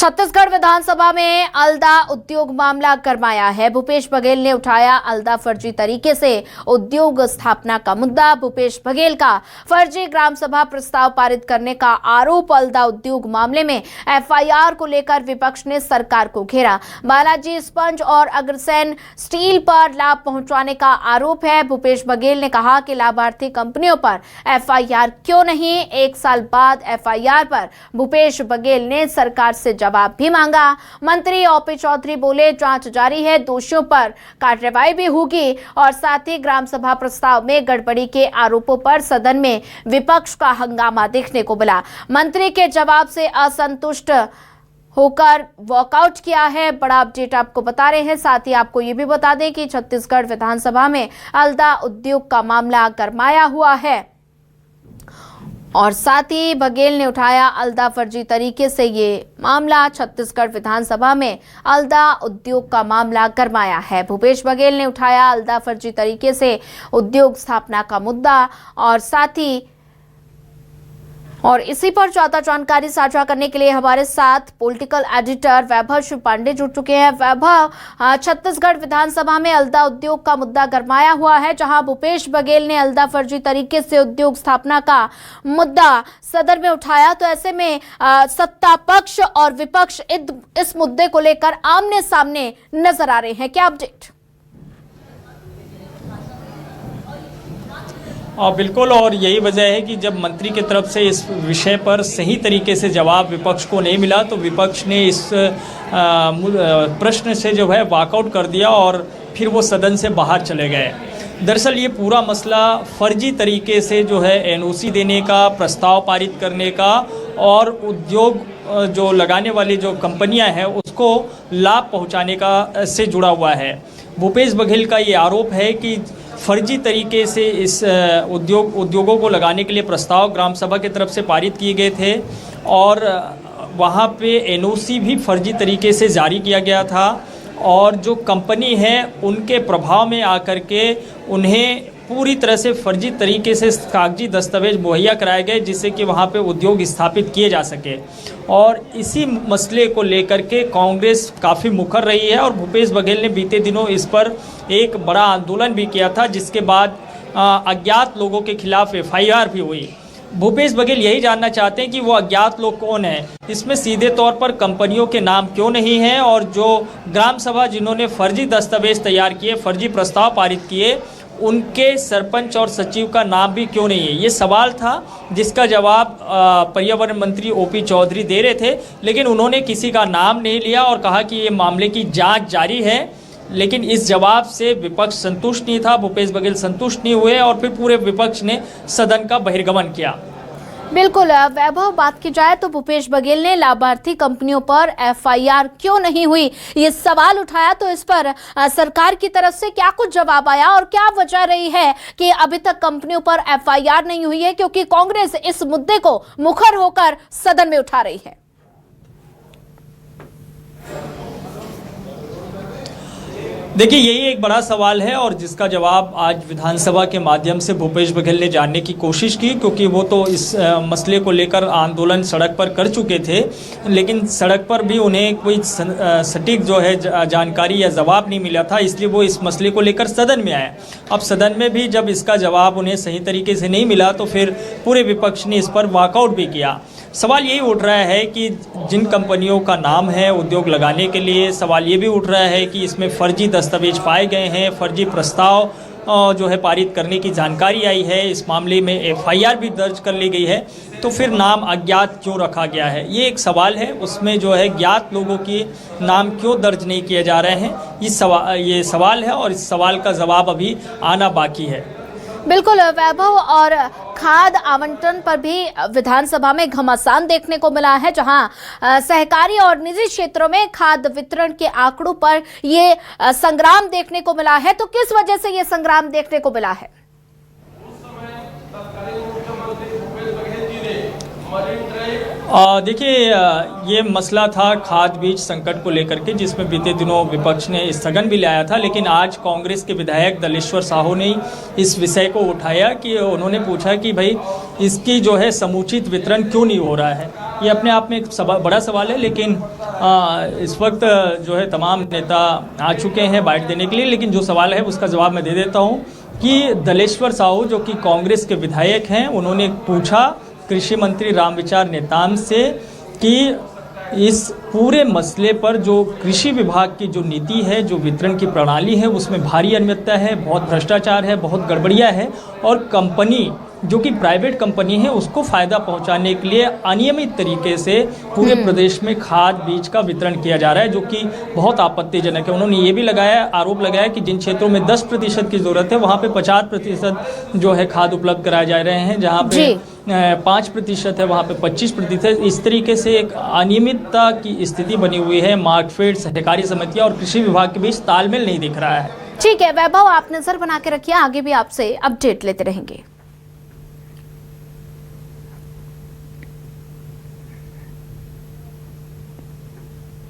छत्तीसगढ़ विधानसभा में अलदा उद्योग मामला गरमाया है। भूपेश बघेल ने उठाया अलदा फर्जी तरीके से उद्योग स्थापना का मुद्दा। भूपेश बघेल का फर्जी ग्राम सभा प्रस्ताव पारित करने का आरोप। अलदा उद्योग मामले में एफआईआर को लेकर विपक्ष ने सरकार को घेरा। बालाजी स्पंज और अग्रसेन स्टील पर लाभ पहुंचाने का आरोप है। भूपेश बघेल ने कहा कि लाभार्थी कंपनियों पर एफआईआर क्यों नहीं। 1 साल बाद एफआईआर पर भूपेश बघेल ने सरकार से जवाब भी मांगा। मंत्री ओपी चौधरी बोले, जांच जारी है, दोषियों पर कार्रवाई भी होगी। और साथ ही ग्राम सभा प्रस्ताव में गड़बड़ी के आरोपों पर सदन में विपक्ष का हंगामा देखने को मिला। मंत्री के जवाब से असंतुष्ट होकर वॉकआउट किया है। बड़ा अपडेट आपको बता रहे हैं। साथ ही आपको ये भी बता दें कि छत्तीसगढ़ विधानसभा में अलदा उद्योग का मामला गरमाया हुआ है और साथ ही बघेल ने उठाया अलदा फर्जी तरीके से ये मामला। छत्तीसगढ़ विधानसभा में अलदा उद्योग का मामला गरमाया है। भूपेश बघेल ने उठाया अलदा फर्जी तरीके से उद्योग स्थापना का मुद्दा और साथ ही इसी पर ज्यादा जानकारी साझा करने के लिए हमारे साथ पॉलिटिकल एडिटर वैभव शिव पांडे जुड़ चुके हैं। वैभव, छत्तीसगढ़ विधानसभा में अलदा उद्योग का मुद्दा गरमाया हुआ है, जहां भूपेश बघेल ने अलदा फर्जी तरीके से उद्योग स्थापना का मुद्दा सदन में उठाया। तो ऐसे में सत्ता पक्ष और विपक्ष इस मुद्दे को लेकर आमने सामने नजर आ रहे हैं। क्या अपडेट? बिल्कुल, और यही वजह है कि जब मंत्री की तरफ से इस विषय पर सही तरीके से जवाब विपक्ष को नहीं मिला तो विपक्ष ने इस प्रश्न से जो है वॉकआउट कर दिया और फिर वो सदन से बाहर चले गए। दरअसल ये पूरा मसला फर्जी तरीके से जो है एनओसी देने का, प्रस्ताव पारित करने का और उद्योग जो लगाने वाली जो कंपनियां हैं उसको लाभ पहुंचाने का से जुड़ा हुआ है। भूपेश बघेल का ये आरोप है कि फर्जी तरीके से इस उद्योगों को लगाने के लिए प्रस्ताव ग्राम सभा की तरफ से पारित किए गए थे और वहाँ पे एनओसी भी फर्जी तरीके से जारी किया गया था और जो कंपनी है उनके प्रभाव में आकर के उन्हें पूरी तरह से फर्जी तरीके से कागजी दस्तावेज मुहैया कराए गए जिससे कि वहाँ पे उद्योग स्थापित किए जा सके। और इसी मसले को लेकर के कांग्रेस काफ़ी मुखर रही है और भूपेश बघेल ने बीते दिनों इस पर एक बड़ा आंदोलन भी किया था, जिसके बाद अज्ञात लोगों के खिलाफ एफआईआर भी हुई। भूपेश बघेल यही जानना चाहते हैं कि वो अज्ञात लोग कौन हैं, इसमें सीधे तौर पर कंपनियों के नाम क्यों नहीं हैं और जो ग्राम सभा जिन्होंने फर्जी दस्तावेज तैयार किए, फर्जी प्रस्ताव पारित किए, उनके सरपंच और सचिव का नाम भी क्यों नहीं है। ये सवाल था जिसका जवाब पर्यावरण मंत्री ओपी चौधरी दे रहे थे, लेकिन उन्होंने किसी का नाम नहीं लिया और कहा कि ये मामले की जांच जारी है। लेकिन इस जवाब से विपक्ष संतुष्ट नहीं था, भूपेश बघेल संतुष्ट नहीं हुए और फिर पूरे विपक्ष ने सदन का बहिर्गमन किया। बिल्कुल वैभव, बात की जाए तो भूपेश बघेल ने लाभार्थी कंपनियों पर एफआईआर क्यों नहीं हुई ये सवाल उठाया, तो इस पर सरकार की तरफ से क्या कुछ जवाब आया और क्या वजह रही है कि अभी तक कंपनियों पर एफआईआर नहीं हुई है, क्योंकि कांग्रेस इस मुद्दे को मुखर होकर सदन में उठा रही है। देखिए, यही एक बड़ा सवाल है और जिसका जवाब आज विधानसभा के माध्यम से भूपेश बघेल ने जानने की कोशिश की, क्योंकि वो तो इस मसले को लेकर आंदोलन सड़क पर कर चुके थे, लेकिन सड़क पर भी उन्हें कोई सटीक जो है जानकारी या जवाब नहीं मिला था, इसलिए वो इस मसले को लेकर सदन में आए। अब सदन में भी जब इसका जवाब उन्हें सही तरीके से नहीं मिला तो फिर पूरे विपक्ष ने इस पर वॉकआउट भी किया। सवाल यही उठ रहा है कि जिन कंपनियों का नाम है उद्योग लगाने के लिए, सवाल ये भी उठ रहा है कि इसमें फर्जी दस्तावेज पाए गए हैं, फर्जी प्रस्ताव जो है पारित करने की जानकारी आई है, इस मामले में एफआईआर भी दर्ज कर ली गई है, तो फिर नाम अज्ञात क्यों रखा गया है, ये एक सवाल है। उसमें जो है ज्ञात लोगों के नाम क्यों दर्ज नहीं किए जा रहे हैं, ये सवाल है और इस सवाल का जवाब अभी आना बाकी है। बिल्कुल वैभव, और खाद आवंटन पर भी विधानसभा में घमासान देखने को मिला है, जहां सहकारी और निजी क्षेत्रों में खाद वितरण के आंकड़ों पर ये संग्राम देखने को मिला है। तो किस वजह से ये संग्राम देखने को मिला है? देखिए, ये मसला था खाद बीज संकट को लेकर के, जिसमें बीते दिनों विपक्ष ने स्थगन भी लाया था, लेकिन आज कांग्रेस के विधायक दलेश्वर साहू ने इस विषय को उठाया कि उन्होंने पूछा कि भाई इसकी जो है समुचित वितरण क्यों नहीं हो रहा है। ये अपने आप में एक बड़ा सवाल है। लेकिन इस वक्त जो है तमाम नेता आ चुके हैं बाइट देने के लिए, लेकिन जो सवाल है उसका जवाब मैं दे देता हूँ कि दलेश्वर साहू जो कि कांग्रेस के विधायक हैं, उन्होंने पूछा कृषि मंत्री रामविचार नेताम से कि इस पूरे मसले पर जो कृषि विभाग की जो नीति है, जो वितरण की प्रणाली है, उसमें भारी अनियमितता है, बहुत भ्रष्टाचार है, बहुत गड़बड़िया है और कंपनी जो कि प्राइवेट कंपनी है उसको फ़ायदा पहुंचाने के लिए अनियमित तरीके से पूरे प्रदेश में खाद बीज का वितरण किया जा रहा है, जो कि बहुत आपत्तिजनक है। उन्होंने ये भी आरोप लगाया कि जिन क्षेत्रों में 10% की ज़रूरत है वहाँ पे 50% जो है खाद उपलब्ध कराए जा रहे हैं, जहाँ पे 5% है वहाँ पे 25%। इस तरीके से एक अनियमितता की स्थिति बनी हुई है। मार्कफेड, सहकारी समितियाँ और कृषि विभाग के बीच तालमेल नहीं दिख रहा है। ठीक है वैभव, आप नजर बना के रखिए, आगे भी आपसे अपडेट लेते रहेंगे।